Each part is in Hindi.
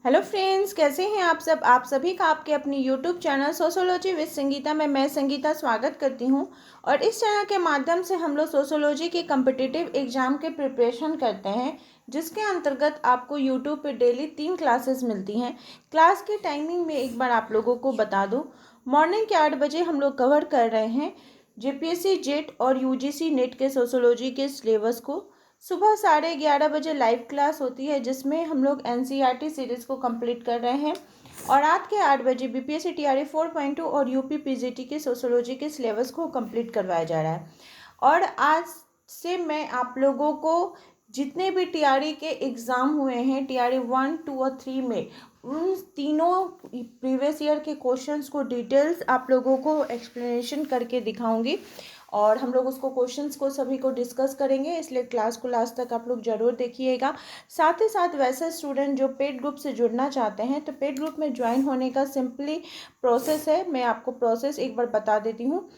हेलो फ्रेंड्स, कैसे हैं आप सब। आप सभी का आपके अपनी YouTube channel sociology with Sangeeta में मैं संगीता स्वागत करती हूं। और इस चैनल के माध्यम से हम लोग सोशोलॉजी के कम्पिटिटिव एग्ज़ाम के प्रिपरेशन करते हैं, जिसके अंतर्गत आपको यूट्यूब पे डेली 3 क्लासेस मिलती हैं। क्लास की टाइमिंग में एक बार आप लोगों को बता दूँ, मॉर्निंग के 8 बजे हम लोग कवर कर रहे हैं जेपीएससी जेट और यूजीसी नेट के सोशोलॉजी के सिलेबस को। सुबह 11:30 बजे लाइव क्लास होती है, जिसमें हम लोग एनसीईआरटी सीरीज़ को कंप्लीट कर रहे हैं। और रात के 8 बजे बीपीएससी टीआरई 4.2 और यूपी पीजीटी के सोशोलॉजी के सिलेबस को कंप्लीट करवाया जा रहा है। और आज से मैं आप लोगों को जितने भी टीआरई के एग्ज़ाम हुए हैं, टीआरई 1, 2 और 3 में, उन तीनों प्रीवियस ईयर के क्वेश्चंस को डिटेल्स आप लोगों को एक्सप्लेनेशन करके दिखाऊंगी। और हम लोग उसको क्वेश्चंस को सभी को डिस्कस करेंगे, इसलिए क्लास को लास्ट तक आप लोग ज़रूर देखिएगा। साथ ही साथ वैसे स्टूडेंट जो पेड ग्रुप से जुड़ना चाहते हैं, तो पेड ग्रुप में ज्वाइन होने का सिंपली प्रोसेस है। मैं आपको प्रोसेस एक बार बता देती हूँ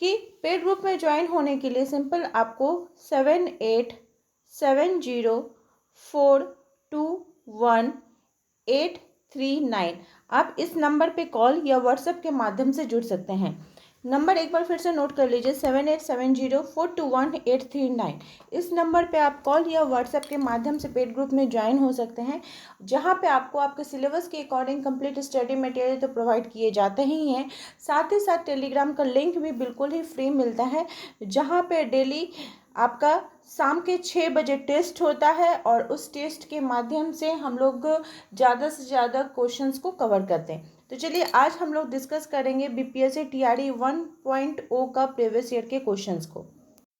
कि पेड ग्रुप में ज्वाइन होने के लिए सिंपल आपको 7870421839 आप इस नंबर पे कॉल या व्हाट्सएप के माध्यम से जुड़ सकते हैं। नंबर एक बार फिर से नोट कर लीजिए, 7870421839। इस नंबर पे आप कॉल या व्हाट्सएप के माध्यम से पेड ग्रुप में ज्वाइन हो सकते हैं, जहां पे आपको आपके सिलेबस के अकॉर्डिंग कंप्लीट स्टडी मटेरियल तो प्रोवाइड किए जाते ही हैं। साथ ही साथ टेलीग्राम का लिंक भी बिल्कुल ही फ्री मिलता है, जहां पे डेली आपका शाम के 6 बजे टेस्ट होता है, और उस टेस्ट के माध्यम से हम लोग ज़्यादा से ज़्यादा क्वेश्चंस को कवर करते हैं। तो चलिए आज हम लोग डिस्कस करेंगे बीपीएससी टीआरई 1.0 का प्रीवियस ईयर के क्वेश्चंस को।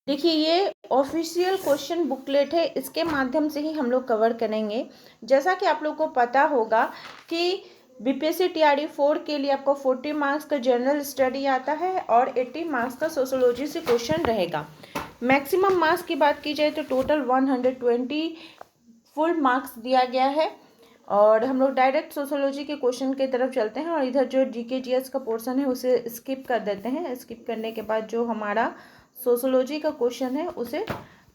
देखिए, ये ऑफिशियल क्वेश्चन बुकलेट है, इसके माध्यम से ही हम लोग कवर करेंगे। जैसा कि आप लोग को पता होगा कि बीपीएससी टीआरई 4 के लिए आपको 40 मार्क्स का जनरल स्टडी आता है और 80 मार्क्स का सोशोलॉजी से क्वेश्चन रहेगा। मैक्सिमम मार्क्स की बात की जाए तो टोटल 120 फुल मार्क्स दिया गया है। और हम लोग डायरेक्ट सोशोलॉजी के क्वेश्चन की तरफ चलते हैं, और इधर जो जीके जीएस का पोर्शन है उसे स्किप कर देते हैं। स्किप करने के बाद जो हमारा सोशोलॉजी का क्वेश्चन है उसे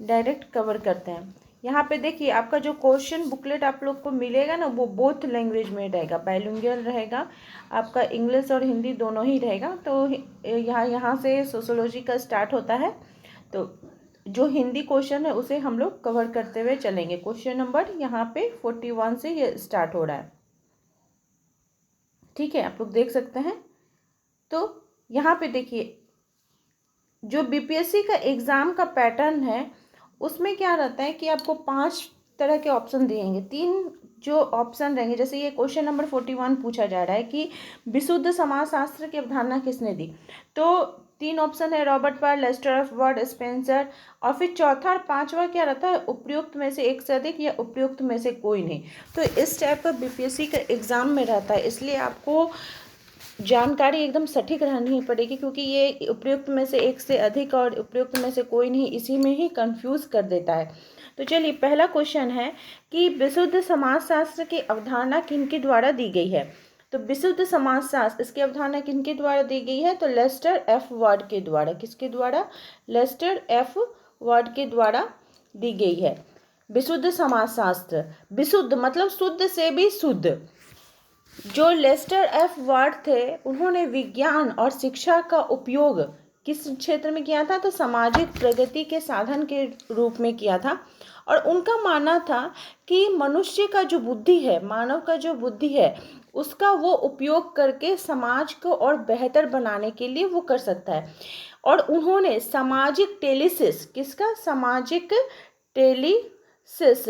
डायरेक्ट कवर करते हैं। यहाँ पे देखिए, आपका जो क्वेश्चन बुकलेट आप लोग को मिलेगा ना, वो बोथ लैंग्वेज में रहेगा, बाइलिंगुअल रहेगा। आपका इंग्लिश और हिंदी दोनों ही रहेगा। तो यहाँ से सोशोलॉजी का स्टार्ट होता है। तो जो हिंदी क्वेश्चन है उसे हम लोग कवर करते हुए चलेंगे। क्वेश्चन नंबर यहाँ पे 41 से ये स्टार्ट हो रहा है, ठीक है, आप लोग देख सकते हैं। तो यहाँ पे देखिए, जो बीपीएससी का एग्ज़ाम का पैटर्न है उसमें क्या रहता है कि आपको 5 तरह के ऑप्शन दिएंगे। 3 जो ऑप्शन रहेंगे, जैसे ये क्वेश्चन नंबर 41 पूछा जा रहा है कि विशुद्ध समाजशास्त्र की अवधारणा किसने दी। तो 3 ऑप्शन है, Robert Park, Lester F Ward, Spencer. और फिर चौथा और पांचवा क्या रहता है, उपयुक्त में से एक से अधिक या उपयुक्त में से कोई नहीं। तो इस टाइप का बीपीएससी का एग्ज़ाम में रहता है, इसलिए आपको जानकारी एकदम सटीक रहनी पड़ेगी, क्योंकि ये उपयुक्त में से एक से अधिक और उपयुक्त में से कोई नहीं, इसी में ही कंफ्यूज कर देता है। तो चलिए, पहला क्वेश्चन है कि विशुद्ध समाजशास्त्र की अवधारणा किनके द्वारा दी गई है। तो विशुद्ध समाजशास्त्र, इसकी अवधारणा किनके द्वारा दी गई है, तो लेस्टर एफ वर्ड के द्वारा। किसके द्वारा, लेस्टर एफ वर्ड के द्वारा दी गई है विशुद्ध समाजशास्त्र। विशुद्ध मतलब शुद्ध से भी शुद्ध। जो लेस्टर एफ वर्ड थे, उन्होंने विज्ञान और शिक्षा का उपयोग किस क्षेत्र में किया था, तो सामाजिक प्रगति के साधन के रूप में किया था। और उनका मानना था कि मनुष्य का जो बुद्धि है, मानव का जो बुद्धि है, उसका वो उपयोग करके समाज को और बेहतर बनाने के लिए वो कर सकता है। और उन्होंने सामाजिक टेलिसिस, किसका, सामाजिक टेलिसिस,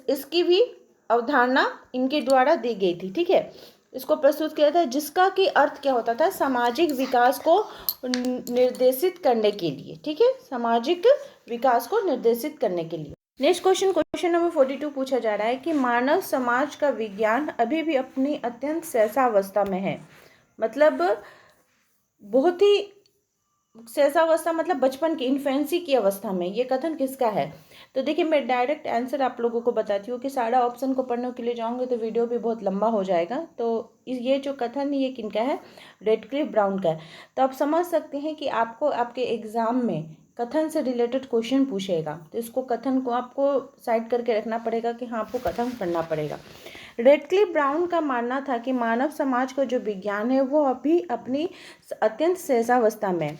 इसकी भी अवधारणा इनके द्वारा दी गई थी, ठीक है। इसको प्रस्तुत किया था, जिसका कि अर्थ क्या होता था, सामाजिक विकास को निर्देशित करने के लिए, ठीक है, सामाजिक विकास को निर्देशित करने के लिए। नेक्स्ट क्वेश्चन, क्वेश्चन नंबर 42 पूछा जा रहा है कि मानव समाज का विज्ञान अभी भी अपनी अत्यंत सहसावस्था में है। मतलब बहुत ही सहसावस्था मतलब बचपन की, इन्फेंसी की अवस्था में। ये कथन किसका है। तो देखिए, मैं डायरेक्ट आंसर आप लोगों को बताती हूँ कि सारा ऑप्शन को पढ़ने के लिए जाऊँगे तो वीडियो भी बहुत लंबा हो जाएगा। तो ये जो कथन है ये किनका है, रेडक्लिफ ब्राउन का है। तो आप समझ सकते हैं कि आपको आपके एग्ज़ाम में कथन से रिलेटेड क्वेश्चन पूछेगा, तो इसको कथन को आपको साइड करके रखना पड़ेगा कि हाँ आपको कथन पढ़ना पड़ेगा। रेडक्लिफ ब्राउन का मानना था कि मानव समाज का जो विज्ञान है वो अभी अपनी अत्यंत सहजावस्था में है।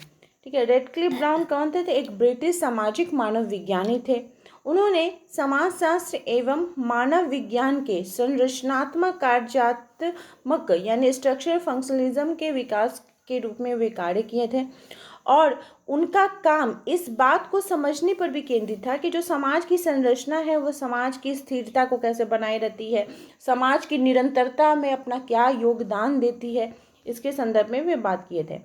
ठीक है, रेडक्लिफ ब्राउन कौन थे? एक ब्रिटिश सामाजिक मानव विज्ञानी थे। उन्होंने समाजशास्त्र एवं मानव विज्ञान के संरचनात्मक कार्यात्मक यानी स्ट्रक्चरल फंक्शनलिज्म के विकास के रूप में वे कार्य किए थे, और उनका काम इस बात को समझने पर भी केंद्रित था कि जो समाज की संरचना है वो समाज की स्थिरता को कैसे बनाए रहती है, समाज की निरंतरता में अपना क्या योगदान देती है, इसके संदर्भ में वे बात किए थे।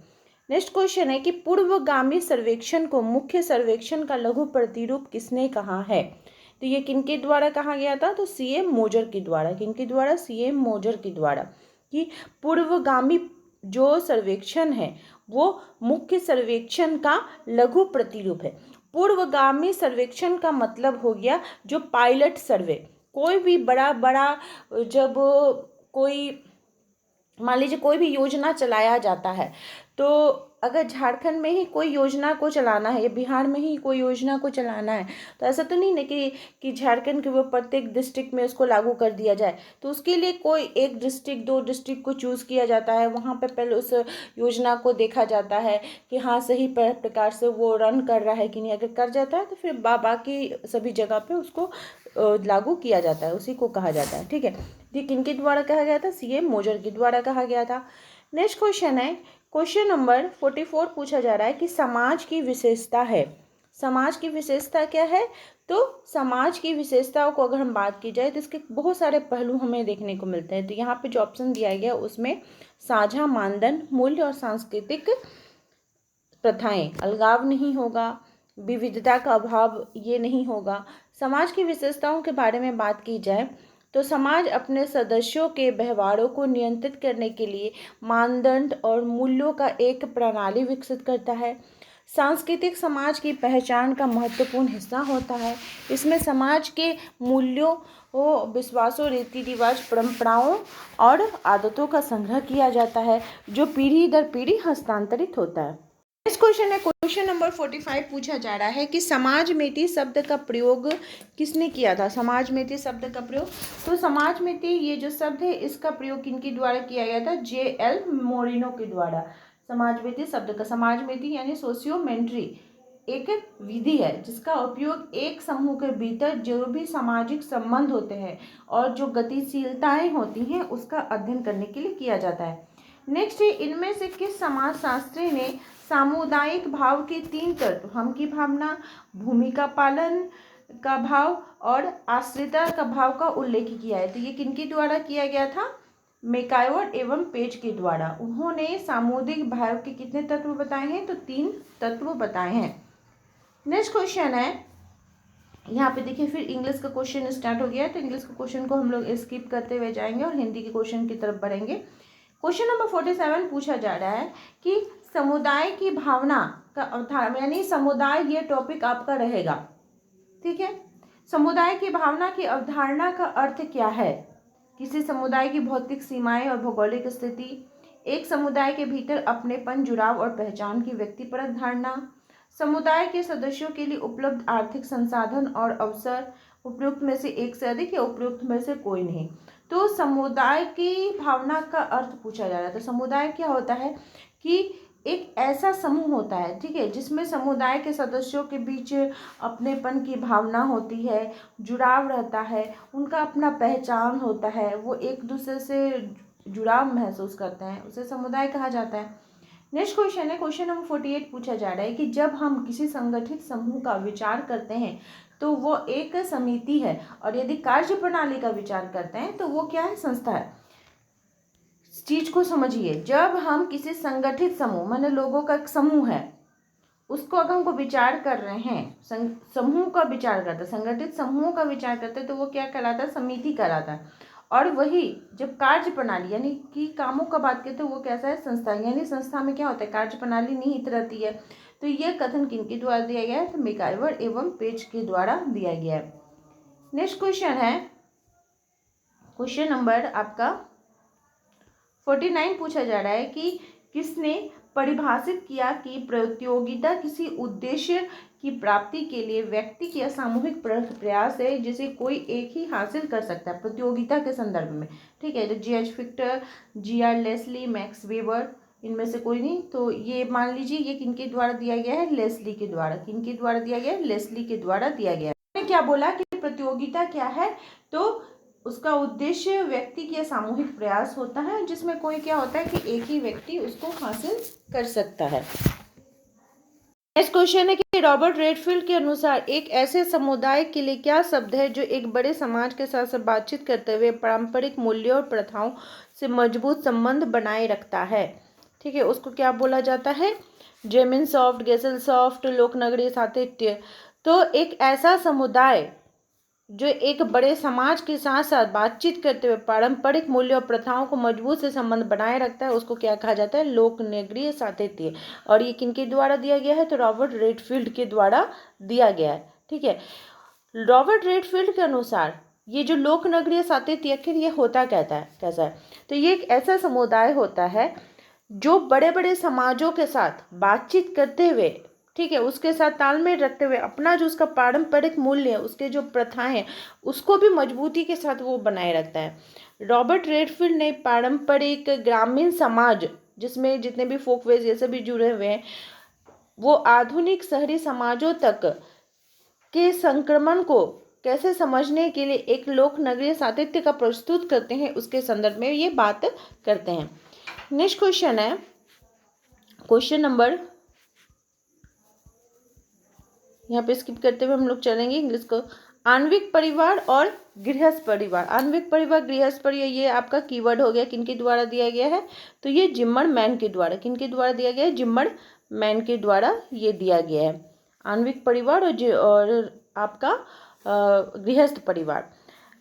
नेक्स्ट क्वेश्चन है कि पूर्वगामी सर्वेक्षण को मुख्य सर्वेक्षण का लघु प्रतिरूप किसने कहा है? तो ये किनके द्वारा कहा गया था? तो सीएम मोजर के द्वारा। किनके द्वारा? सीएम मोजर के द्वारा। कि पूर्वगामी जो सर्वेक्षण है वो मुख्य सर्वेक्षण का लघु प्रतिरूप है। पूर्वगामी सर्वेक्षण का मतलब हो गया जो पायलट सर्वे। कोई भी बड़ा जब कोई मान लीजिए कोई भी योजना चलाया जाता है, तो अगर झारखंड में ही कोई योजना को चलाना है या बिहार में ही कोई योजना को चलाना है, तो ऐसा तो नहीं ना कि झारखंड के वो प्रत्येक डिस्ट्रिक्ट में उसको लागू कर दिया जाए। तो उसके लिए कोई एक डिस्ट्रिक्ट 2 डिस्ट्रिक्ट को चूज़ किया जाता है, वहाँ पे पहले उस योजना को देखा जाता है कि हाँ सही प्रकार से वो रन कर रहा है कि नहीं। अगर कर जाता है तो फिर बाकी सभी जगह पर उसको लागू किया जाता है, उसी को कहा जाता है। ठीक है, ये किनके द्वारा कहा गया था? सीएम मोजर के द्वारा कहा गया था। नेक्स्ट क्वेश्चन है, क्वेश्चन नंबर 44 पूछा जा रहा है कि समाज की विशेषता है। समाज की विशेषता क्या है? तो समाज की विशेषताओं को अगर हम बात की जाए तो इसके बहुत सारे पहलू हमें देखने को मिलते हैं। तो यहाँ पे जो ऑप्शन दिया गया उसमें साझा मानदंड, मूल्य और सांस्कृतिक प्रथाएं, अलगाव नहीं होगा, विविधता का अभाव ये नहीं होगा। समाज की विशेषताओं के बारे में बात की जाए तो समाज अपने सदस्यों के व्यवहारों को नियंत्रित करने के लिए मानदंड और मूल्यों का एक प्रणाली विकसित करता है। सांस्कृतिक समाज की पहचान का महत्वपूर्ण हिस्सा होता है। इसमें समाज के मूल्यों, विश्वासों, रीति रिवाज, परंपराओं और आदतों का संग्रह किया जाता है जो पीढ़ी दर पीढ़ी हस्तांतरित होता है। नेक्स्ट क्वेश्चन है, क्वेश्चन नंबर 45 पूछा जा रहा है कि समाजमेती शब्द का प्रयोग किसने किया था? समाजमेती शब्द का प्रयोग, तो समाजमेती ये जो शब्द है इसका प्रयोग किनके द्वारा किया गया था? JL मोरिनो के द्वारा। समाजमेती शब्द का, समाजमेती यानी सोशियोमेट्री एक विधि है जिसका उपयोग एक समूह के भीतर जो भी सामाजिक संबंध होते हैं और जो गतिशीलताएं होती हैं उसका अध्ययन करने के लिए किया जाता है। नेक्स्ट है, इनमें से किस समाजशास्त्री ने सामुदायिक भाव के 3 तत्व, हम की भावना, भूमिका पालन का भाव और आश्रिता का भाव का उल्लेख किया है? तो ये किनके द्वारा किया गया था? मैकआयवर एवं पेज के द्वारा। उन्होंने सामुदायिक भाव के कितने तत्व बताए हैं? तो 3 तत्व बताए हैं। नेक्स्ट क्वेश्चन है, यहाँ पे देखिए फिर इंग्लिश का क्वेश्चन स्टार्ट हो गया है, तो इंग्लिश के क्वेश्चन को हम लोग स्किप करते हुए जाएंगे और हिंदी के क्वेश्चन की तरफ बढ़ेंगे। क्वेश्चन नंबर 47 पूछा जा रहा है कि समुदाय की भावना का अवधारणा, यानी समुदाय ये टॉपिक आपका रहेगा। ठीक है, समुदाय की भावना की अवधारणा का अर्थ क्या है? किसी समुदाय की भौतिक सीमाएं और भौगोलिक स्थिति, एक समुदाय के भीतर अपनेपन, जुड़ाव और पहचान की व्यक्तिपरक धारणा, समुदाय के सदस्यों के लिए उपलब्ध आर्थिक संसाधन और अवसर, उपयुक्त में से एक से अधिक या उपयुक्त में से कोई नहीं। तो समुदाय की भावना का अर्थ पूछा जा रहा है। तो समुदाय क्या होता है कि एक ऐसा समूह होता है, ठीक है, जिसमें समुदाय के सदस्यों के बीच अपनेपन की भावना होती है, जुड़ाव रहता है, उनका अपना पहचान होता है, वो एक दूसरे से जुड़ाव महसूस करते हैं, उसे समुदाय कहा जाता है। नेक्स्ट क्वेश्चन है, क्वेश्चन नंबर 48 पूछा जा रहा है कि जब हम किसी संगठित समूह का विचार करते हैं तो वो एक समिति है, और यदि कार्य प्रणाली का विचार करते हैं तो वो क्या है? संस्था है। चीज को समझिए, जब हम किसी संगठित समूह, माने लोगों का एक समूह है, उसको अगर हमको विचार कर रहे हैं, समूह का विचार करते हैं, संगठित समूह का विचार करते हैं, तो वो क्या कहलाता है? समिति कहलाता है। और वही जब कार्य प्रणाली यानी कि कामों का बात करते हैं तो वो कैसा है? संस्था। यानी संस्था में क्या होता है? कार्य प्रणाली निहित रहती है। तो यह कथन किनके द्वारा दिया गया है? तो मैकआयवर एवं पेज के द्वारा दिया गया है। नेक्स्ट क्वेश्चन है, क्वेश्चन नंबर आपका 49 पूछा जा रहा है कि किसने परिभाषित किया कि प्रतियोगिता किसी उद्देश्य की प्राप्ति के लिए व्यक्ति के सामूहिक प्रयास है जिसे कोई एक ही हासिल कर सकता है प्रतियोगिता के संदर्भ में। ठीक है, तो G.H. फिक्टर, G.R. Leslie, max weber, इनमें से कोई नहीं। तो ये मान लीजिए ये किनके द्वारा दिया गया है, लेस्ली के द्वारा। किनके द्वारा दिया गया है, लेस्ली के द्वारा दिया गया है। क्या बोला कि प्रतियोगिता क्या है, तो उसका उद्देश्य व्यक्ति के सामूहिक प्रयास होता है जिसमें कोई क्या होता है कि एक ही व्यक्ति उसको हासिल कर सकता है। नेक्स्ट क्वेश्चन है कि रॉबर्ट रेडफील्ड के अनुसार एक ऐसे समुदाय के लिए क्या शब्द है जो एक बड़े समाज के साथ बातचीत करते हुए पारंपरिक मूल्यों और प्रथाओं से मजबूत संबंध बनाए रखता है। ठीक है, उसको क्या बोला जाता है, जेमिन सॉफ्ट, गेसल सॉफ्ट, लोकनगरीय साहित्य। तो एक ऐसा समुदाय जो एक बड़े समाज के साथ साथ बातचीत करते हुए पारंपरिक मूल्यों और प्रथाओं को मजबूत से संबंध बनाए रखता है उसको क्या कहा जाता है, लोक नगरीय सातत्य। और ये किनके द्वारा दिया गया है, तो रॉबर्ट रेडफील्ड के द्वारा दिया गया है। ठीक है, रॉबर्ट रेडफील्ड के अनुसार ये जो लोक नगरीय सातत्य आखिर ये होता कैसा है, तो ये एक ऐसा समुदाय होता है जो बड़े बड़े समाजों के साथ बातचीत करते हुए, ठीक है, उसके साथ तालमेल रखते हुए अपना जो उसका पारंपरिक मूल्य है, उसके जो प्रथाएं हैं, उसको भी मजबूती के साथ वो बनाए रखता है। रॉबर्ट रेडफील्ड ने पारंपरिक ग्रामीण समाज जिसमें जितने भी फोकवेज ये सभी जुड़े हुए हैं, वो आधुनिक शहरी समाजों तक के संक्रमण को कैसे समझने के लिए एक लोक नगरीय सातत्य का प्रस्तुत करते हैं, उसके संदर्भ में ये बात करते हैं। नेक्स्ट क्वेश्चन है, क्वेश्चन नंबर, यहाँ पे स्किप करते हुए हम लोग चलेंगे इंग्लिश को। आणविक परिवार और गृहस्थ परिवार। आणविक परिवार, गृहस्थ परिवार, ये आपका कीवर्ड हो गया। किनके द्वारा दिया गया है, तो ये जिम्मरमैन के द्वारा। किनके द्वारा दिया गया है, जिम्मरमैन के द्वारा ये दिया गया है। आणविक परिवार और आपका गृहस्थ परिवार।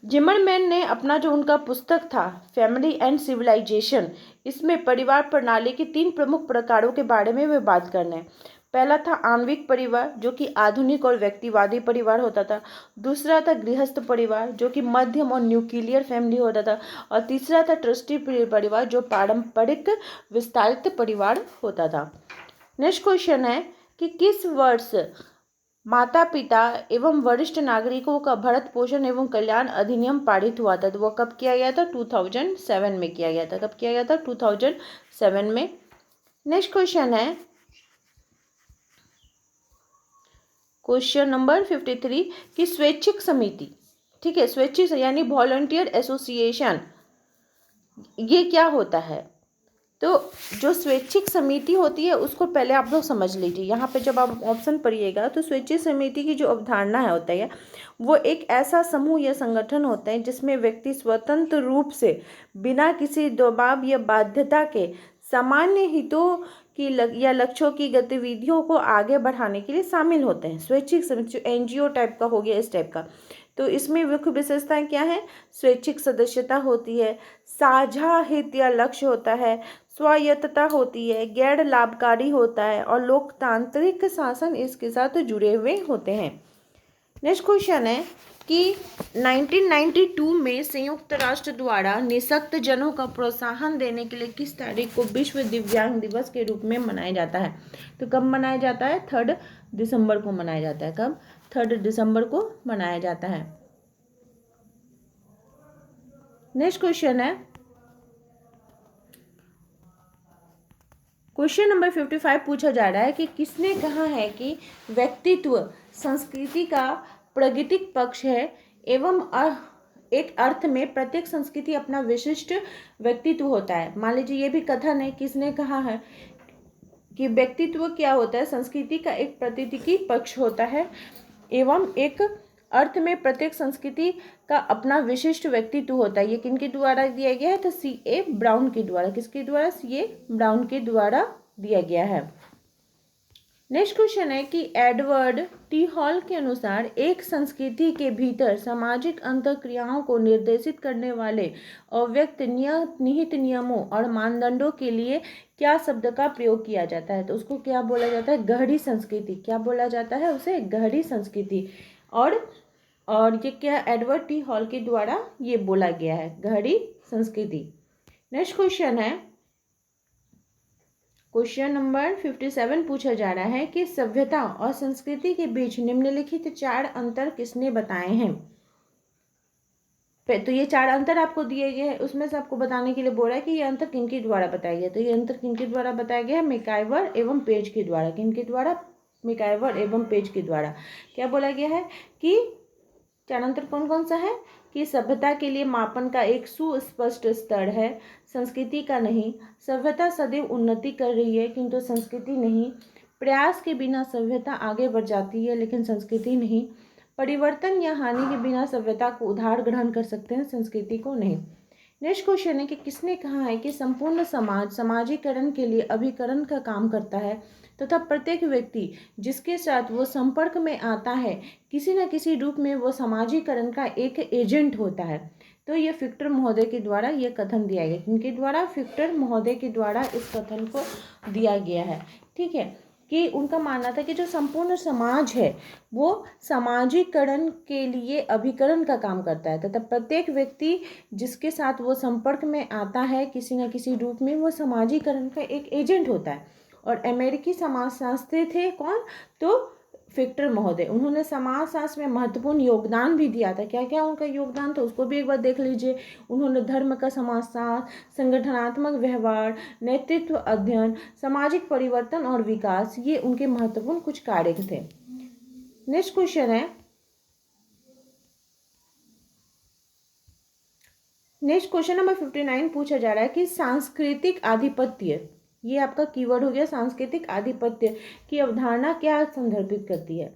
जिमरमैन ने अपना जो उनका पुस्तक था फैमिली एंड सिविलाइजेशन, इसमें परिवार प्रणाली के 3 प्रमुख प्रकारों के बारे में वे बात कर रहे हैं। पहला था आणविक परिवार जो कि आधुनिक और व्यक्तिवादी परिवार होता था। दूसरा था गृहस्थ परिवार जो कि मध्यम और न्यूक्लियर फैमिली होता था। और तीसरा था ट्रस्टी परिवार जो पारंपरिक विस्तारित परिवार होता था। नेक्स्ट क्वेश्चन है कि किस वर्ष माता पिता एवं वरिष्ठ नागरिकों का भरण पोषण एवं कल्याण अधिनियम पारित हुआ था, तो वो कब किया गया था, 2007 में किया गया था। कब किया गया था, 2007 में। नेक्स्ट क्वेश्चन है क्वेश्चन नंबर 53 कि स्वैच्छिक समिति, ठीक है, स्वैच्छिक यानी वॉलंटियर एसोसिएशन, ये क्या होता है। तो जो स्वैच्छिक समिति होती है उसको पहले आप लोग समझ लीजिए। यहाँ पे जब आप ऑप्शन पढ़िएगा तो स्वैच्छिक समिति की जो अवधारणा है होता है वो एक ऐसा समूह या संगठन होता है जिसमें व्यक्ति स्वतंत्र रूप से बिना किसी दबाव या बाध्यता के सामान्य हितों की या लक्ष्यों की गतिविधियों को आगे बढ़ाने के लिए शामिल होते हैं। स्वैच्छिक समिति जो एनजीओ टाइप का हो गया, इस टाइप का। तो इसमें मुख्य विशेषताएं क्या है, स्वैच्छिक सदस्यता होती है, साझा हित या लक्ष्य होता है, स्वायत्तता होती है, गैर लाभकारी होता है और लोकतांत्रिक शासन इसके साथ जुड़े हुए होते हैं। नेक्स्ट क्वेश्चन है कि 1992 में संयुक्त राष्ट्र द्वारा निःशक्त जनों का प्रोत्साहन देने के लिए किस तारीख को विश्व दिव्यांग दिवस के रूप में मनाया जाता है। तो कब मनाया जाता है, 3 दिसंबर को मनाया जाता है। कब, 3 दिसंबर को मनाया जाता है। नेक्स्ट क्वेश्चन है क्वेश्चन नंबर 55 पूछा जा रहा है कि किसने कहा है कि व्यक्तित्व संस्कृति का प्राकृतिक पक्ष है एवं एक अर्थ में प्रत्येक संस्कृति अपना विशिष्ट व्यक्तित्व होता है। मान लीजिए ये भी कथन है, किसने कहा है कि व्यक्तित्व क्या होता है, संस्कृति का एक प्राकृतिक पक्ष होता है एवं एक अर्थ में प्रत्येक संस्कृति का अपना विशिष्ट व्यक्तित्व होता है। ये किनके द्वारा दिया गया है, तो C.A. ब्राउन के द्वारा। किसके द्वारा, C.A. ब्राउन के द्वारा दिया गया है। नेक्स्ट क्वेश्चन है कि एडवर्ड टी हॉल के अनुसार एक संस्कृति के भीतर सामाजिक अंतःक्रियाओं को निर्देशित करने वाले अव्यक्त निहित नियमों और मानदंडों के लिए क्या शब्द का प्रयोग किया जाता है। तो उसको क्या बोला जाता है, गहरी संस्कृति। क्या बोला जाता है उसे, गहरी संस्कृति। और ये क्या, एडवर्ड टी हॉल के द्वारा ये बोला गया है, गहरी संस्कृति। नेक्स्ट क्वेश्चन है क्वेश्चन नंबर 57 पूछा जा रहा है कि सभ्यता और संस्कृति के बीच निम्नलिखित 4 अंतर किसने बताए हैं। तो ये 4 अंतर आपको दिए गए हैं, उसमें से आपको बताने के लिए बोला है कि ये अंतर किनके द्वारा बताया गया। तो ये अंतर किनके द्वारा बताया गया है, मैकाइवर एवं पेज के द्वारा। किनके द्वारा, मैकाइवर एवं पेज के द्वारा। क्या बोला गया है कि 4 अंतर कौन कौन सा है कि सभ्यता के लिए मापन का एक सुस्पष्ट स्तर है, संस्कृति का नहीं। सभ्यता सदैव उन्नति कर रही है किंतु संस्कृति नहीं। प्रयास के बिना सभ्यता आगे बढ़ जाती है लेकिन संस्कृति नहीं। परिवर्तन या हानि के बिना सभ्यता को उधार ग्रहण कर सकते हैं, संस्कृति को नहीं। नेक्स्ट क्वेश्चन है कि किसने कहा है कि संपूर्ण समाज समाजीकरण के लिए अभिकरण का काम करता है तथा प्रत्येक व्यक्ति जिसके साथ वो संपर्क में आता है किसी न किसी रूप में वो समाजीकरण का एक एजेंट होता है। तो ये फिक्टर महोदय के द्वारा ये कथन दिया गया। किनके द्वारा, फिक्टर महोदय के द्वारा इस कथन को दिया गया है। ठीक है, कि उनका मानना था कि जो संपूर्ण समाज है वो समाजीकरण के लिए अभिकरण का काम करता है तथा प्रत्येक व्यक्ति जिसके साथ वो संपर्क में आता है किसी न किसी रूप में वो समाजीकरण का एक एजेंट होता है। और अमेरिकी समाजशास्त्री थे कौन, तो फिक्टर महोदय। उन्होंने समाजशास्त्र में महत्वपूर्ण योगदान भी दिया था। क्या क्या उनका योगदान था उसको भी एक बार देख लीजिए। उन्होंने धर्म का समाजशास्त्र, संगठनात्मक व्यवहार, नेतृत्व अध्ययन, सामाजिक परिवर्तन और विकास, ये उनके महत्वपूर्ण कुछ कार्य थे। नेक्स्ट क्वेश्चन है, नेक्स्ट क्वेश्चन नंबर 59 पूछा जा रहा है कि सांस्कृतिक आधिपत्य, ये आपका कीवर्ड हो गया, सांस्कृतिक आधिपत्य की अवधारणा क्या संदर्भित करती है।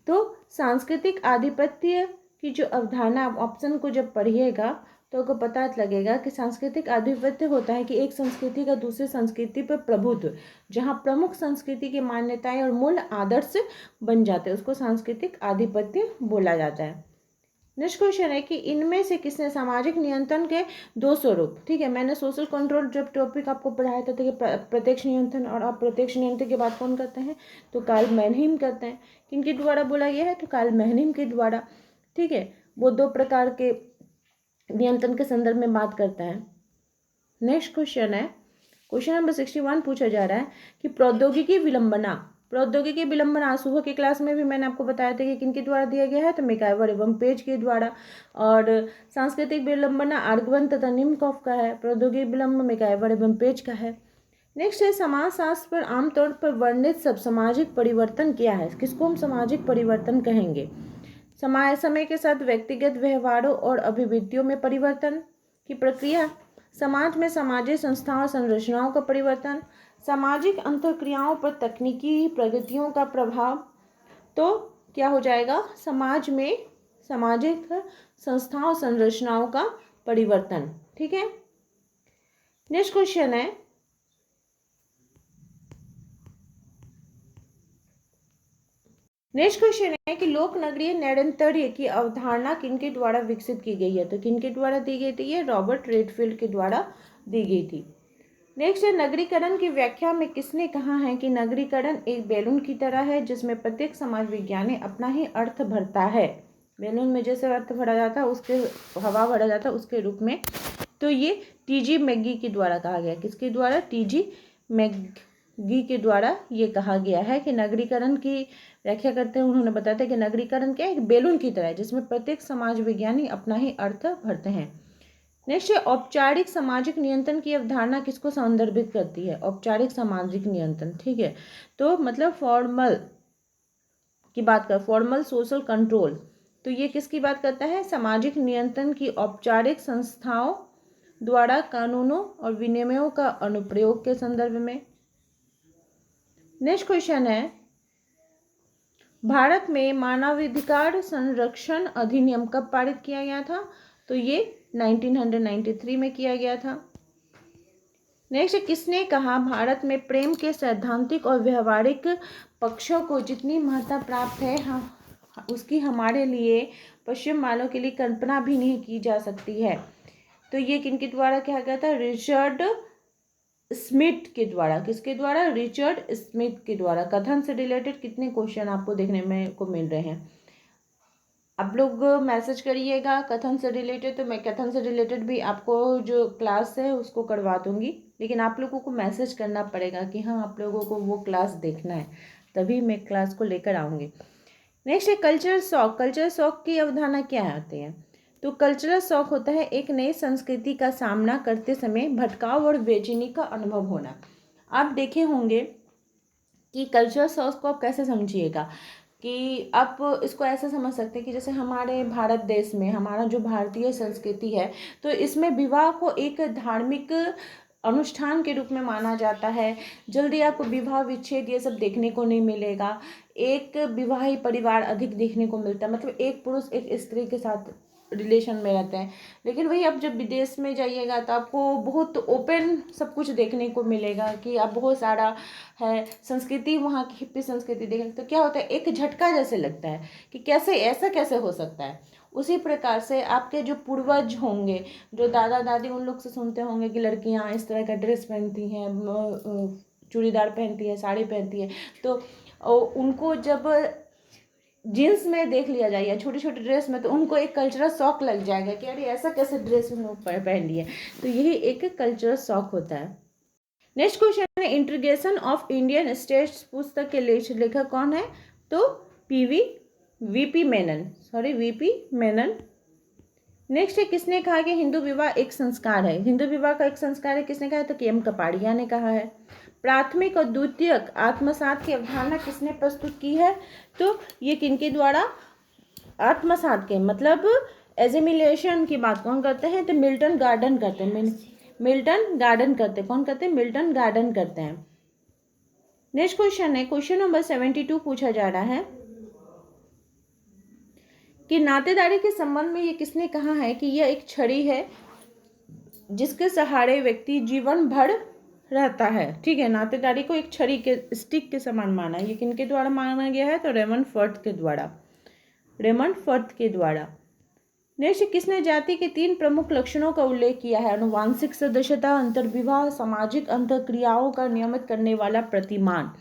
तो सांस्कृतिक आधिपत्य की जो अवधारणा, ऑप्शन को जब पढ़िएगा तो आपको पता लगेगा कि सांस्कृतिक आधिपत्य होता है कि एक संस्कृति का दूसरी संस्कृति पर प्रभुत्व, जहाँ प्रमुख संस्कृति की मान्यताएं और मूल आदर्श बन जाते हैं, उसको सांस्कृतिक आधिपत्य बोला जाता है। नेक्स्ट क्वेश्चन है कि इनमें से किसने सामाजिक नियंत्रण के 2 स्वरूप, ठीक है, मैंने सोशल कंट्रोल जब टॉपिक आपको पढ़ाया था तो कि प्रत्यक्ष नियंत्रण और अप्रत्यक्ष नियंत्रण की बात कौन करते हैं, तो कार्ल मैनहीम करते हैं। किनके द्वारा बोला गया है, तो कार्ल मैनहीम के द्वारा। ठीक है, वो 2 प्रकार के नियंत्रण के संदर्भ में बात करता है। नेक्स्ट क्वेश्चन है, क्वेश्चन नंबर 61 पूछा जा रहा है कि प्रौद्योगिकी विलंबना, प्रौद्योगिकी विलंबना सुबह की क्लास में भी मैंने आपको बताया था कि किनके द्वारा दिया गया है, तो मैकाइवर एवं पेज के द्वारा। और सांस्कृतिक विलंबना आर्गवन तथा निम्नकॉफ का है, प्रौद्योगिकी विलंब मैकाइवर एवं पेज का है। नेक्स्ट है, समाजशास्त्र पर आमतौर पर वर्णित सब सामाजिक परिवर्तन क्या है, किसको हम सामाजिक परिवर्तन कहेंगे। समय के साथ व्यक्तिगत व्यवहारों और अभिवृत्तियों में परिवर्तन की प्रक्रिया, समाज में सामाजिक संस्थाओं संरचनाओं का परिवर्तन, सामाजिक अंतरक्रियाओं पर तकनीकी प्रगतियों का प्रभाव। तो क्या हो जाएगा, समाज में सामाजिक संस्थाओं संरचनाओं का परिवर्तन। ठीक है, नेक्स्ट क्वेश्चन है, नेक्स्ट क्वेश्चन है कि लोक नगरीय नैरंतर्य की अवधारणा किनके द्वारा विकसित की गई है, तो किनके द्वारा दी गई थी, ये रॉबर्ट रेडफील्ड के द्वारा दी गई थी। नेक्स्ट है, नगरीकरण की व्याख्या में किसने कहा है कि नगरीकरण एक बैलून की तरह है जिसमें प्रत्येक समाज विज्ञानी अपना ही अर्थ भरता है। बैलून में जैसे अर्थ भरा जाता है, उसके हवा भरा जाता है उसके रूप में। तो ये टीजी मैगी के द्वारा कहा गया, किसके द्वारा, टीजी मैगी के द्वारा ये कहा गया है कि नगरीकरण की व्याख्या करते हैं उन्होंने बताया था कि नगरीकरण क्या है, एक बैलून की तरह है जिसमें प्रत्येक समाज विज्ञानी अपना ही अर्थ भरते हैं। नेक्स्ट है, औपचारिक सामाजिक नियंत्रण की अवधारणा किसको संदर्भित करती है, औपचारिक सामाजिक नियंत्रण। ठीक है, तो मतलब फॉर्मल की बात कर, फॉर्मल सोशल कंट्रोल, तो ये किसकी बात करता है, सामाजिक नियंत्रण की औपचारिक संस्थाओं द्वारा कानूनों और विनियमों का अनुप्रयोग के संदर्भ में। नेक्स्ट क्वेश्चन है, भारत में मानवाधिकार संरक्षण अधिनियम कब पारित किया गया था, तो ये 1993 में किया गया था। नेक्स्ट, किसने कहा भारत में प्रेम के सैद्धांतिक और व्यवहारिक पक्षों को जितनी महत्ता प्राप्त है उसकी हमारे लिए पश्चिम वालों के लिए कल्पना भी नहीं की जा सकती है। तो ये किनके द्वारा कहा गया था, रिचर्ड स्मिथ के द्वारा। किसके द्वारा, रिचर्ड स्मिथ के द्वारा। कथन से रिलेटेड कितने क्वेश्चन आपको देखने में को मिल रहे हैं, आप लोग मैसेज करिएगा कथन से रिलेटेड, तो मैं कथन से रिलेटेड भी आपको जो क्लास है उसको करवा दूंगी। लेकिन आप लोगों को मैसेज करना पड़ेगा कि हाँ आप लोगों को वो क्लास देखना है, तभी मैं क्लास को लेकर आऊँगी। नेक्स्ट है कल्चरल शॉक। कल्चरल शॉक की अवधारणा क्या आती है? तो कल्चरल शॉक होता है एक नई संस्कृति का सामना करते समय भटकाव और बेचैनी का अनुभव होना। आप देखे होंगे कि कल्चरल शॉक को आप कैसे समझिएगा कि आप इसको ऐसा समझ सकते हैं कि जैसे हमारे भारत देश में हमारा जो भारतीय संस्कृति है, तो इसमें विवाह को एक धार्मिक अनुष्ठान के रूप में माना जाता है। जल्दी आपको विवाह विच्छेद ये सब देखने को नहीं मिलेगा। एक विवाहित परिवार अधिक देखने को मिलता है, मतलब एक पुरुष एक स्त्री के साथ रिलेशन में रहते हैं। लेकिन वही आप जब विदेश में जाइएगा तो आपको बहुत ओपन सब कुछ देखने को मिलेगा कि आप बहुत सारा है संस्कृति, वहाँ की हिप्पी संस्कृति देखें तो क्या होता है, एक झटका जैसे लगता है कि कैसे ऐसा कैसे हो सकता है। उसी प्रकार से आपके जो पूर्वज होंगे, जो दादा दादी, उन लोग से सुनते होंगे कि लड़कियाँ इस तरह का ड्रेस पहनती हैं, चूड़ीदार पहनती है, साड़ी पहनती है, तो उनको जब जीन्स में देख लिया जाए या छोटी छोटी ड्रेस में, तो उनको एक कल्चरल शॉक लग जाएगा कि अरे ऐसा कैसे ड्रेस उन लोग पहन लिए। तो यही एक कल्चरल शॉक होता है। नेक्स्ट क्वेश्चन है इंटीग्रेशन ऑफ इंडियन स्टेट्स पुस्तक के लेखक कौन है? तो वीपी मेनन। नेक्स्ट है किसने कहा कि हिंदू विवाह एक संस्कार है? हिंदू विवाह का एक संस्कार है, किसने कहा है? तो के.एम. कपाड़िया ने कहा है। प्राथमिक और द्वितीयक आत्मसात की अवधारणा किसने प्रस्तुत की है? तो ये किनके द्वारा? आत्मसात के मतलब एजिमिलेशन की बात कौन करते हैं? तो मिल्टन गार्डन करते हैं। कौन करते हैं? मिल्टन गार्डन करते हैं। नेक्स्ट क्वेश्चन है क्वेश्चन नंबर 72 पूछा जा रहा है कि नातेदारी के संबंध में ये किसने कहा है कि यह एक छड़ी है जिसके सहारे व्यक्ति जीवन भर रहता है। ठीक है, नातेदारी को एक छड़ी के स्टिक के समान माना। ये किनके द्वारा माना गया है? तो रेमंड फर्थ के द्वारा। नेक्स्ट, किसने जाति के 3 प्रमुख लक्षणों का उल्लेख किया है? अनुवांशिक सदस्यता, अंतर्विवाह, सामाजिक अंतःक्रियाओं का नियमित करने वाला प्रतिमान।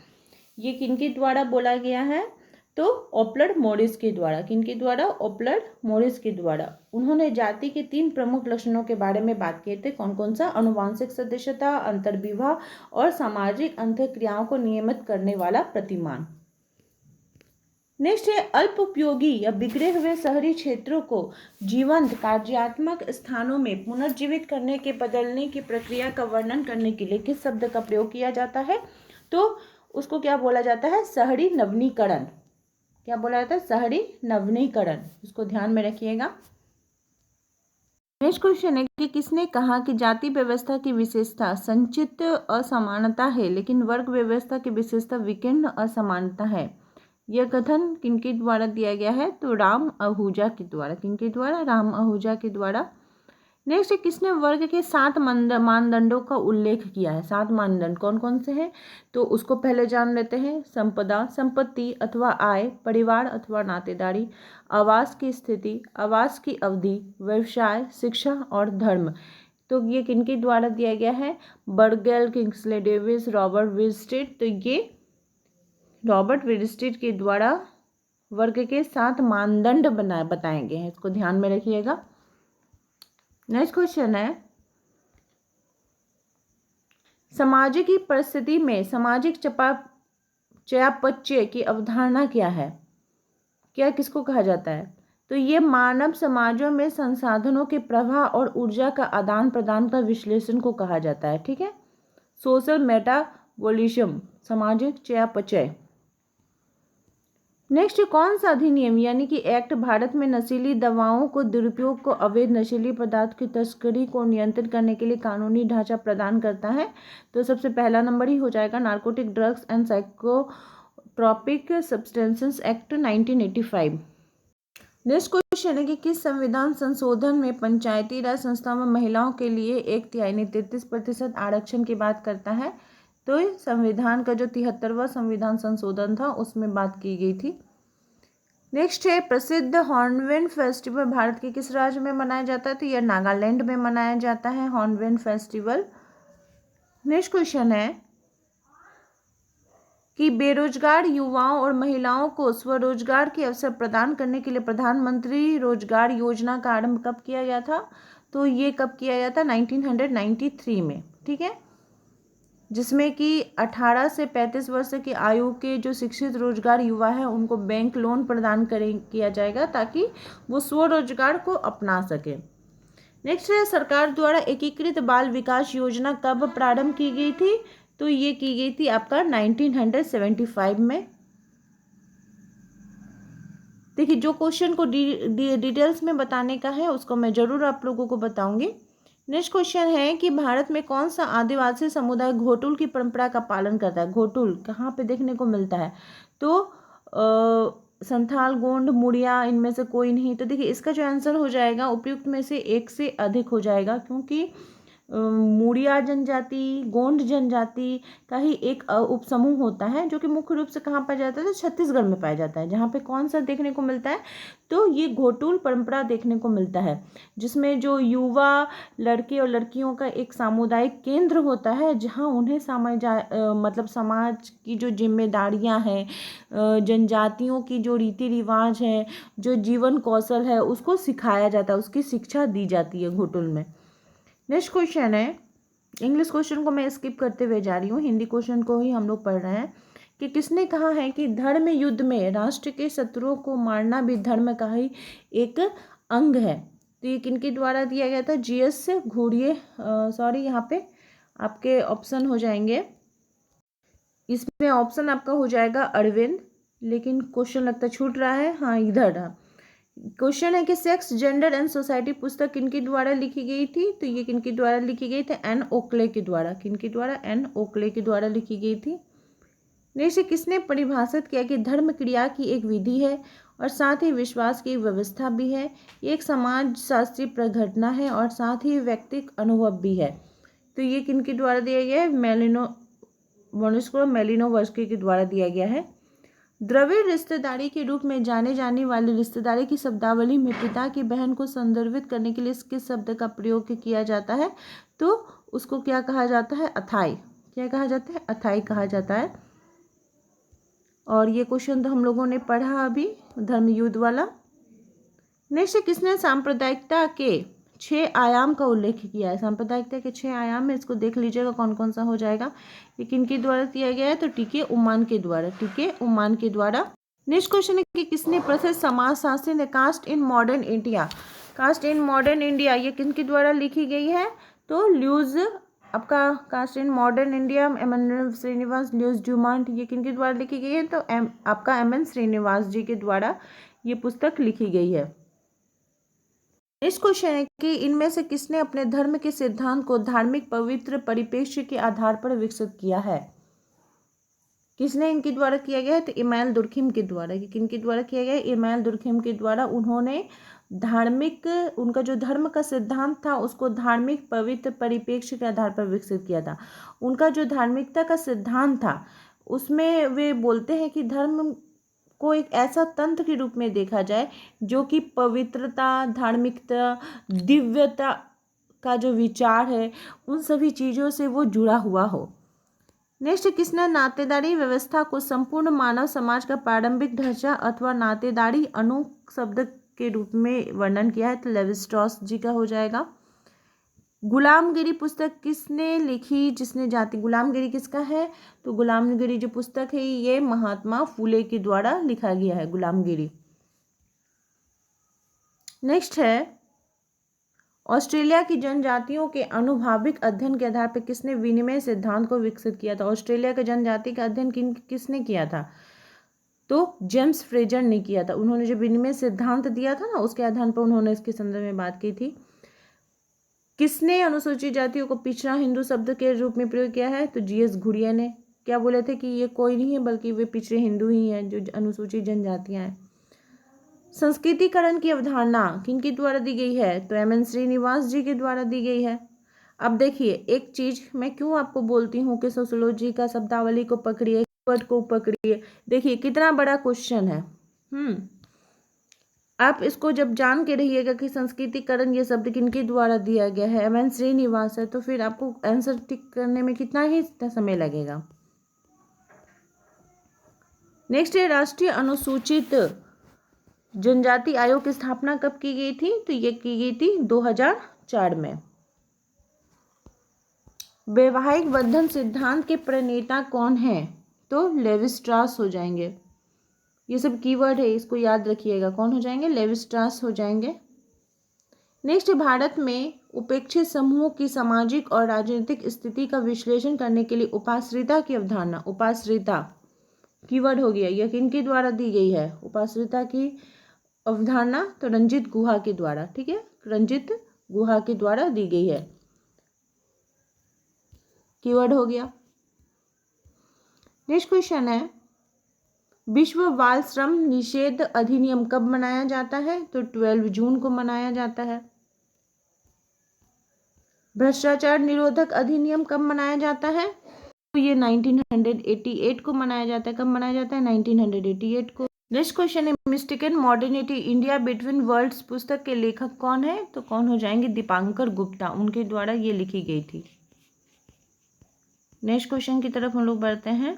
ये किनके द्वारा बोला गया है? तो ओपलर मॉरिस के द्वारा। किनके द्वारा? ओपलर मॉरिस के द्वारा। उन्होंने जाति के 3 प्रमुख लक्षणों के बारे में बात किए थे। कौन कौन सा? अनुवांशिक सदस्यता, अंतर्विवाह और सामाजिक अंतःक्रियाओं को नियमित करने वाला प्रतिमान। नेक्स्ट है अल्प उपयोगी या बिगड़े हुए शहरी क्षेत्रों को जीवंत कार्यात्मक स्थानों में पुनर्जीवित करने के बदलने की प्रक्रिया का वर्णन करने के लिए किस शब्द का प्रयोग किया जाता है? तो उसको क्या बोला जाता है? शहरी नवीनीकरण। क्या बोला जाता है? शहरी नवीनीकरण। इसको ध्यान में रखिएगा। नेक्स्ट क्वेश्चन है कि किसने कहा कि जाति व्यवस्था की विशेषता संचित असमानता है, लेकिन वर्ग व्यवस्था की विशेषता विकीर्ण असमानता है? यह कथन किनके द्वारा दिया गया है? तो राम आहूजा के द्वारा। किनके द्वारा? राम आहूजा के द्वारा। नेक्स्ट, किसने वर्ग के 7 मानदंडों का उल्लेख किया है? 7 मानदंड कौन कौन से हैं? तो उसको पहले जान लेते हैं। संपदा, संपत्ति अथवा आय, परिवार अथवा नातेदारी, आवास की स्थिति, आवास की अवधि, व्यवसाय, शिक्षा और धर्म। तो ये किनके द्वारा दिया गया है? बर्गेल, किंग्सले डेविस, रॉबर्ट विस्टेड। तो ये रॉबर्ट विस्टेड के द्वारा वर्ग के 7 मानदंड बताए गए हैं। इसको ध्यान में रखिएगा। नेक्स्ट क्वेश्चन है सामाजिक परिस्थिति में सामाजिक चयापचय की अवधारणा क्या है? क्या किसको कहा जाता है? तो ये मानव समाजों में संसाधनों के प्रवाह और ऊर्जा का आदान प्रदान का विश्लेषण को कहा जाता है। ठीक है, सोशल मेटाबॉलिज्म, सामाजिक चयापचय। नेक्स्ट, कौन सा अधिनियम यानी कि एक्ट भारत में नशीली दवाओं को दुरुपयोग को, अवैध नशीली पदार्थ की तस्करी को नियंत्रित करने के लिए कानूनी ढांचा प्रदान करता है? तो सबसे पहला नंबर ही हो जाएगा narcotic drugs and psychotropic substances act 1985। Next question है कि किस संविधान संशोधन में पंचायती राज संस्थाओं में महिलाओं के लिए 1/3 33% आरक्षण की बात करता है? तो संविधान का जो 73वां संविधान संशोधन था उसमें बात की गई थी। नेक्स्ट है प्रसिद्ध हॉर्नबिल फेस्टिवल भारत के किस राज्य में मनाया जाता है? तो यह नागालैंड में मनाया जाता है हॉर्नबिल फेस्टिवल। नेक्स्ट क्वेश्चन है कि बेरोजगार युवाओं और महिलाओं को स्वरोजगार के अवसर प्रदान करने के लिए प्रधानमंत्री रोजगार योजना का आरंभ कब किया गया था? तो ये कब किया गया था? 1993 में। ठीक है, जिसमें कि 18 से 35 वर्ष की आयु के जो शिक्षित रोजगार युवा हैं उनको बैंक लोन प्रदान किया जाएगा ताकि वो स्वरोजगार को अपना सके। नेक्स्ट है, सरकार द्वारा एकीकृत बाल विकास योजना कब प्रारंभ की गई थी? तो ये की गई थी आपका 1975 में। देखिए, जो क्वेश्चन को डिटेल्स में बताने का है उसको मैं जरूर आप लोगों को बताऊंगी। नेक्स्ट क्वेश्चन है कि भारत में कौन सा आदिवासी समुदाय घोटुल की परंपरा का पालन करता है? घोटुल कहाँ पे देखने को मिलता है? तो संथाल, गोंड, मुड़िया, इनमें से कोई नहीं। तो देखिए, इसका जो आंसर हो जाएगा उपयुक्त में से एक से अधिक हो जाएगा, क्योंकि मुड़िया जनजाति, गोंड जनजाति का ही एक उपसमूह होता है जो कि मुख्य रूप से कहाँ पाया जाता है? तो छत्तीसगढ़ में पाया जाता है, जहाँ पे कौन सा देखने को मिलता है? तो ये घोटुल परंपरा देखने को मिलता है, जिसमें जो युवा लड़के और लड़कियों का एक सामुदायिक केंद्र होता है, जहाँ उन्हें मतलब समाज की जो जिम्मेदारियाँ हैं, जनजातियों की जो रीति रिवाज है, जो जीवन कौशल है, उसको सिखाया जाता है, उसकी शिक्षा दी जाती है घोटुल में। नेक्स्ट क्वेश्चन है, इंग्लिश क्वेश्चन को मैं स्किप करते हुए जा रही हूँ, हिंदी क्वेश्चन को ही हम लोग पढ़ रहे हैं कि किसने कहा है कि धर्म युद्ध में राष्ट्र के शत्रुओं को मारना भी धर्म का ही एक अंग है? तो ये किनके द्वारा दिया गया था? जीएस घुरिए। सॉरी, यहाँ पे आपके ऑप्शन हो जाएंगे, इसमें ऑप्शन आपका हो जाएगा अरविंद, लेकिन क्वेश्चन लगता छूट रहा है। हाँ, इधर रहा। क्वेश्चन है कि सेक्स, जेंडर एंड सोसाइटी पुस्तक किनके द्वारा लिखी गई थी? तो ये किनके द्वारा लिखी गई थी? एन ओक्ले के द्वारा। किनके द्वारा? एन ओक्ले के द्वारा लिखी गई थी। नेक्स्ट, किसने परिभाषित किया कि धर्म क्रिया की एक विधि है और साथ ही विश्वास की व्यवस्था भी है? ये एक समाज शास्त्रीय प्रघटना है और साथ ही व्यक्तिक अनुभव भी है। तो ये किनके द्वारा दिया गया है? मेलिनोवस्की के द्वारा दिया गया है। द्रविड़ रिश्तेदारी के रूप में जाने जाने वाली रिश्तेदारी की शब्दावली में पिता की बहन को संदर्भित करने के लिए किस शब्द का प्रयोग किया जाता है? तो उसको क्या कहा जाता है? अथाई। क्या कहा जाता है? अथाई कहा जाता है। और ये क्वेश्चन तो हम लोगों ने पढ़ा अभी, धर्मयुद्ध वाला। नेक्स्ट, किसने सांप्रदायिकता के 6 आयाम का उल्लेख किया है? सांप्रदायिकता के 6 आयाम है, इसको देख लीजिएगा कौन कौन सा हो जाएगा। ये किनके द्वारा दिया गया है? तो टीके उमान के द्वारा। टीके उमान के द्वारा। नेक्स्ट क्वेश्चन है कि किसने प्रसिद्ध समाजशास्त्री ने caste in modern India? Caste in modern India ये किनके द्वारा लिखी गई है? तो ल्यूज, आपका caste in modern India, MN Srinivas Louis Dumont, ये किनके द्वारा लिखी गई है? तो आपका एमएन श्रीनिवास जी के द्वारा ये पुस्तक लिखी गई है। नेक्स्ट क्वेश्चन है कि इनमें से किसने अपने धर्म के सिद्धांत को धार्मिक पवित्र परिप्रेक्ष्य के आधार पर विकसित किया है? किसने इनके द्वारा किया गया है? तो इमानुएल दुर्खिम के द्वारा। कि किनके द्वारा किया गया है? इमानुएल दुर्खिम के द्वारा। उन्होंने उनका जो धर्म का सिद्धांत था उसको धार्मिक पवित्र परिप्रेक्ष्य के आधार पर विकसित किया था। उनका जो धार्मिकता का सिद्धांत था उसमें वे बोलते हैं कि धर्म को एक ऐसा तंत्र के रूप में देखा जाए जो कि पवित्रता, धार्मिकता, दिव्यता का जो विचार है उन सभी चीज़ों से वो जुड़ा हुआ हो। नेक्स्ट, किसने नातेदारी व्यवस्था को संपूर्ण मानव समाज का प्रारंभिक ढांचा अथवा नातेदारी अणु शब्द के रूप में वर्णन किया है? तो लेवी-स्ट्रॉस जी का हो जाएगा। गुलामगिरी पुस्तक किसने लिखी? जिसने जाति गुलामगिरी किसका है? तो गुलामगिरी जो पुस्तक है ये महात्मा फूले के द्वारा लिखा गया है, गुलामगिरी। नेक्स्ट है, ऑस्ट्रेलिया की जनजातियों के अनुभाविक अध्ययन के आधार पर किसने विनिमय सिद्धांत को विकसित किया था? ऑस्ट्रेलिया के जनजाति का अध्ययन किसने किया था? तो जेम्स फ्रेजर ने किया था। उन्होंने जो विनिमय सिद्धांत दिया था ना उसके आधार पर उन्होंने इसके संदर्भ में बात की थी। किसने अनुसूचित जातियों को पिछड़ा हिंदू शब्द के रूप में प्रयोग किया है? तो जीएस घुरिया ने। क्या बोले थे कि ये कोई नहीं है बल्कि वे पिछड़े हिंदू ही हैं, जो अनुसूचित जनजातियां हैं। संस्कृतिकरण की अवधारणा किनके द्वारा दी गई है? तो एमएन श्रीनिवास जी के द्वारा दी गई है। अब देखिए, एक चीज मैं क्यों आपको बोलती हूँ कि सोशियोलॉजी का शब्दावली को पकड़िए, वर्ड को पकड़िए। देखिए कितना बड़ा क्वेश्चन है। आप इसको जब जान के रहिएगा कि संस्कृतिकरण ये शब्द किनके द्वारा दिया गया है, एमएन श्रीनिवास है, तो फिर आपको आंसर टिक करने में कितना ही समय लगेगा। नेक्स्ट है, राष्ट्रीय अनुसूचित जनजाति आयोग की स्थापना कब की गई थी? तो ये की गई थी 2004 में। वैवाहिक बंधन सिद्धांत के प्रणेता कौन है? तो लेवी स्ट्रॉस हो जाएंगे। ये सब कीवर्ड है, इसको याद रखिएगा। कौन हो जाएंगे? लेवी स्ट्रॉस हो जाएंगे। नेक्स्ट, भारत में उपेक्षित समूहों की सामाजिक और राजनीतिक स्थिति का विश्लेषण करने के लिए उपाश्रिता की अवधारणा, उपाश्रिता कीवर्ड हो गया, यह किनके द्वारा दी गई है? उपाश्रिता की अवधारणा तो रंजीत गुहा के द्वारा, ठीक है, रंजीत गुहा के द्वारा दी गई है, कीवर्ड हो गया। नेक्स्ट क्वेश्चन है, विश्व बाल श्रम निषेध अधिनियम कब मनाया जाता है? तो 12 जून को मनाया जाता है। भ्रष्टाचार निरोधक अधिनियम कब मनाया जाता है? तो ये 1988 को मनाया जाता है। कब मनाया जाता है? 1988 को। नेक्स्ट क्वेश्चन है, mistaken modernity India between worlds पुस्तक के लेखक कौन है? तो कौन हो जाएंगे? दीपांकर गुप्ता, उनके द्वारा ये लिखी गई थी। नेक्स्ट क्वेश्चन की तरफ हम लोग बढ़ते हैं।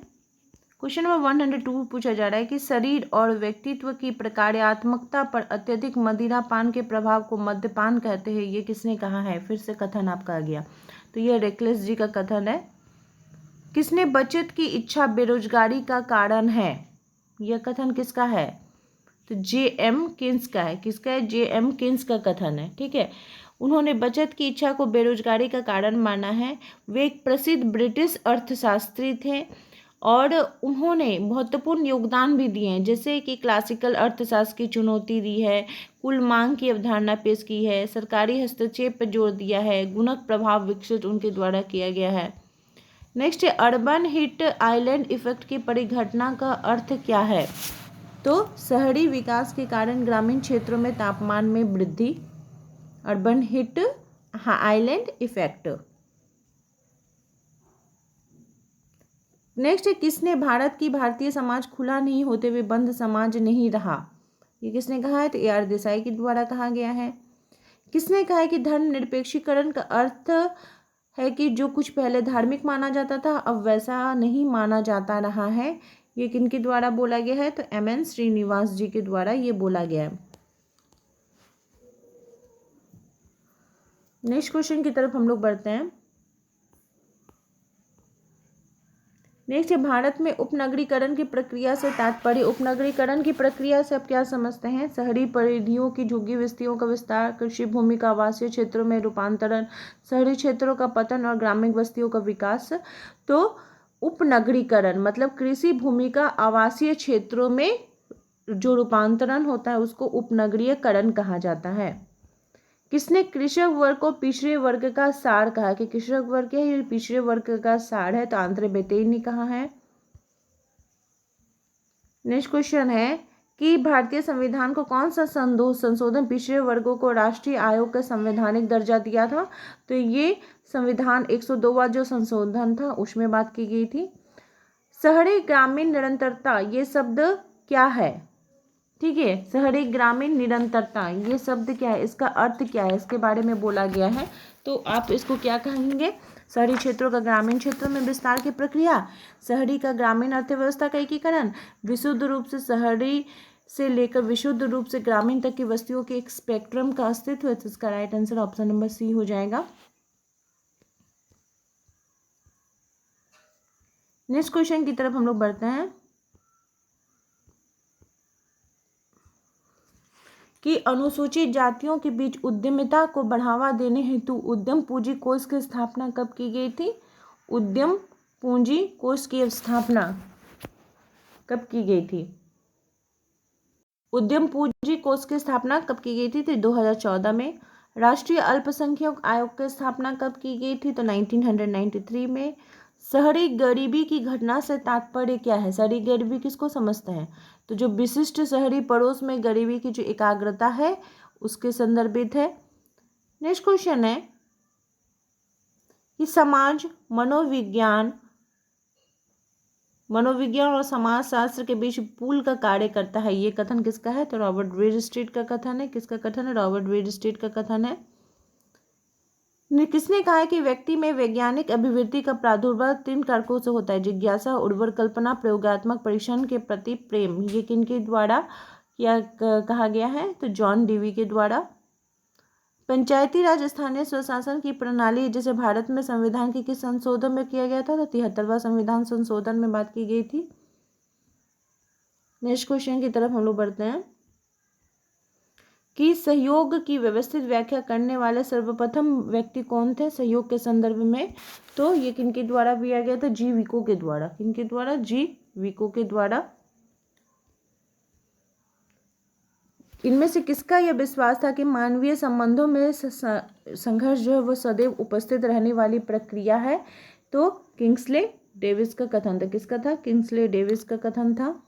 क्वेश्चन नंबर 102 पूछा जा रहा है कि शरीर और व्यक्तित्व की प्रकार्यात्मकता पर अत्यधिक मदिरापान के प्रभाव को मद्यपान कहते हैं, ये किसने कहा है? फिर से कथन आपका आ गया, तो ये रेकलेस जी का कथन है। किसने बचत की इच्छा बेरोजगारी का कारण है? यह कथन किसका है? तो J.M. किन्स का है। किसका है? J.M. किन्स का कथन है, ठीक है। उन्होंने बचत की इच्छा को बेरोजगारी का कारण माना है। वे एक प्रसिद्ध ब्रिटिश अर्थशास्त्री थे और उन्होंने महत्वपूर्ण योगदान भी दिए हैं, जैसे कि क्लासिकल अर्थशास्त्र की चुनौती दी है, कुल मांग की अवधारणा पेश की है, सरकारी हस्तक्षेप पर जोर दिया है, गुणक प्रभाव विकसित उनके द्वारा किया गया है। नेक्स्ट है, अर्बन हीट आइलैंड इफेक्ट की परिघटना का अर्थ क्या है? तो शहरी विकास के कारण ग्रामीण क्षेत्रों में तापमान में वृद्धि, urban heat island effect. Next है, किसने भारत की भारतीय समाज खुला नहीं होते हुए बंद समाज नहीं रहा? ये किसने कहा है? तो AR देसाई के द्वारा कहा गया है। किसने कहा है कि धर्मनिरपेक्षीकरण का अर्थ है कि जो कुछ पहले धार्मिक माना जाता था अब वैसा नहीं माना जाता रहा है? ये किनके द्वारा बोला गया है? तो MN श्रीनिवास जी के द्वारा ये बोला गया है। नेक्स्ट क्वेश्चन की तरफ हम लोग बढ़ते हैं। नेक्स्ट है, भारत में उपनगरीकरण की प्रक्रिया से तात्पर्य, उपनगरीकरण की प्रक्रिया से आप क्या समझते हैं? शहरी परिधियों की झुग्गी बस्तियों का विस्तार, कृषि भूमि का आवासीय क्षेत्रों में रूपांतरण, शहरी क्षेत्रों का पतन और ग्रामीण बस्तियों का विकास। तो उपनगरीकरण मतलब कृषि भूमि का आवासीय क्षेत्रों में जो रूपांतरण होता है उसको उपनगरीयकरण कहा जाता है। किसने कृषक वर्ग को पिछड़े वर्ग का सार कहा? कि कृषक वर्ग है ये पिछड़े वर्ग का सार है, तो आंद्रे बेतेन ने कहा है। नेक्स्ट क्वेश्चन है कि भारतीय संविधान को कौन सा संशोधन पिछड़े वर्गों को राष्ट्रीय आयोग का संवैधानिक दर्जा दिया था? तो ये संविधान 102वां जो संशोधन था उसमें बात की गई थी। शहरी ग्रामीण निरंतरता ये शब्द क्या है? ठीक है, शहरी ग्रामीण निरंतरता ये शब्द क्या है? इसका अर्थ क्या है? इसके बारे में बोला गया है, तो आप इसको क्या कहेंगे? शहरी क्षेत्रों का ग्रामीण क्षेत्रों में विस्तार की प्रक्रिया, शहरी का ग्रामीण अर्थव्यवस्था का एकीकरण, विशुद्ध रूप से शहरी से लेकर विशुद्ध रूप से ग्रामीण तक की बस्तियों के एक स्पेक्ट्रम का अस्तित्व है। तो इसका right answer option number C हो जाएगा। नेक्स्ट क्वेश्चन की तरफ हम लोग बढ़ते हैं कि अनुसूचित जातियों के बीच उद्यमिता को बढ़ावा देने हेतु उद्यम पूंजी कोष की स्थापना कब की गई थी? उद्यम पूंजी कोष की स्थापना कब की गई थी? उद्यम पूंजी कोष की स्थापना कब की गई थी? तो 2014 में। राष्ट्रीय अल्पसंख्यक आयोग की स्थापना कब की गई थी? तो 1993 में। शहरी गरीबी की घटना से तात्पर्य क्या है? शहरी गरीबी किसको समझते हैं? तो जो विशिष्ट शहरी पड़ोस में गरीबी की जो एकाग्रता है उसके संदर्भित है। नेक्स्ट क्वेश्चन है कि समाज मनोविज्ञान और समाजशास्त्र के बीच पुल का कार्य करता है, ये कथन किसका है? तो रॉबर्ट वेयरस्ट्रीट का कथन है। किसका कथन है? रॉबर्ट वेयरस्ट्रीट का कथन है। किसने कहा है कि व्यक्ति में वैज्ञानिक अभिवृत्ति का प्रादुर्भाव 3 कारकों से होता है? जिज्ञासा, उर्वर कल्पना, प्रयोगात्मक परीक्षण के प्रति प्रेम। ये किनके द्वारा क्या कहा गया है? तो जॉन डीवी के द्वारा। पंचायती राज स्थानीय स्वशासन की प्रणाली जिसे भारत में संविधान के किस संशोधन में किया गया था? तो 73वां संविधान संशोधन में बात की गई थी। नेक्स्ट क्वेश्चन की तरफ हम लोग बढ़ते हैं कि सहयोग की व्यवस्थित व्याख्या करने वाले सर्वप्रथम व्यक्ति कौन थे सहयोग के संदर्भ में? तो ये किनके द्वारा दिया गया था? जी विको के द्वारा। किनके द्वारा? जी विको के द्वारा। इनमें से किसका यह विश्वास था कि मानवीय संबंधों में संघर्ष जो है वो सदैव उपस्थित रहने वाली प्रक्रिया है? तो किंग्सले डेविस का कथन था। किसका था? किंग्सले डेविस का कथन था।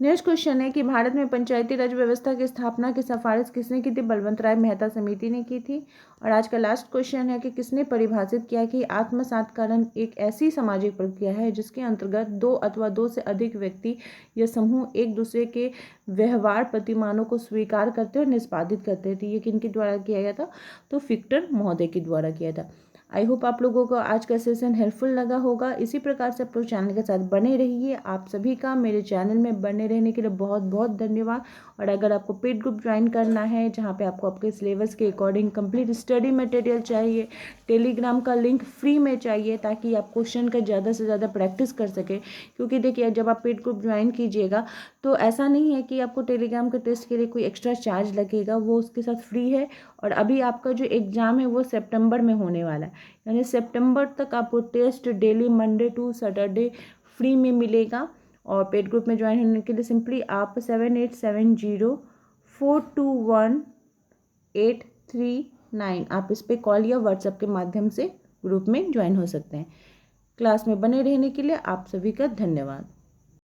नेक्स्ट क्वेश्चन है कि भारत में पंचायती राज व्यवस्था की स्थापना की सिफारिश किसने की थी? बलवंत राय मेहता समिति ने की थी। और आज का लास्ट क्वेश्चन है कि किसने परिभाषित किया कि आत्मसातकरण एक ऐसी सामाजिक प्रक्रिया है जिसके अंतर्गत दो अथवा दो से अधिक व्यक्ति या समूह एक दूसरे के व्यवहार प्रतिमानों को स्वीकार करते और निष्पादित करते थे। ये किनके द्वारा किया गया था? तो फिक्टर महोदय के द्वारा किया था। आई होप आप लोगों को आज का सेशन हेल्पफुल लगा होगा। इसी प्रकार से अपने चैनल के साथ बने रहिए। आप सभी का मेरे चैनल में बने रहने के लिए बहुत बहुत धन्यवाद। और अगर आपको पेड ग्रुप ज्वाइन करना है जहां पे आपको आपके सिलेबस के अकॉर्डिंग कंप्लीट स्टडी मटेरियल चाहिए, टेलीग्राम का लिंक फ्री में चाहिए ताकि आप क्वेश्चन का ज़्यादा से ज़्यादा प्रैक्टिस कर सकें। क्योंकि देखिए जब आप पेड ग्रुप ज्वाइन कीजिएगा तो ऐसा नहीं है कि आपको टेलीग्राम के टेस्ट के लिए कोई एक्स्ट्रा चार्ज लगेगा, वो उसके साथ फ्री है। और अभी आपका जो एग्ज़ाम है वो सितंबर में होने वाला है, यानी सितंबर तक आपको test daily Monday to Saturday free में मिलेगा। और पेड ग्रुप में ज्वाइन होने के लिए सिंपली आप 7870421839 आप इस पर कॉल या व्हाट्सएप के माध्यम से ग्रुप में ज्वाइन हो सकते हैं। क्लास में बने रहने के लिए आप सभी का धन्यवाद।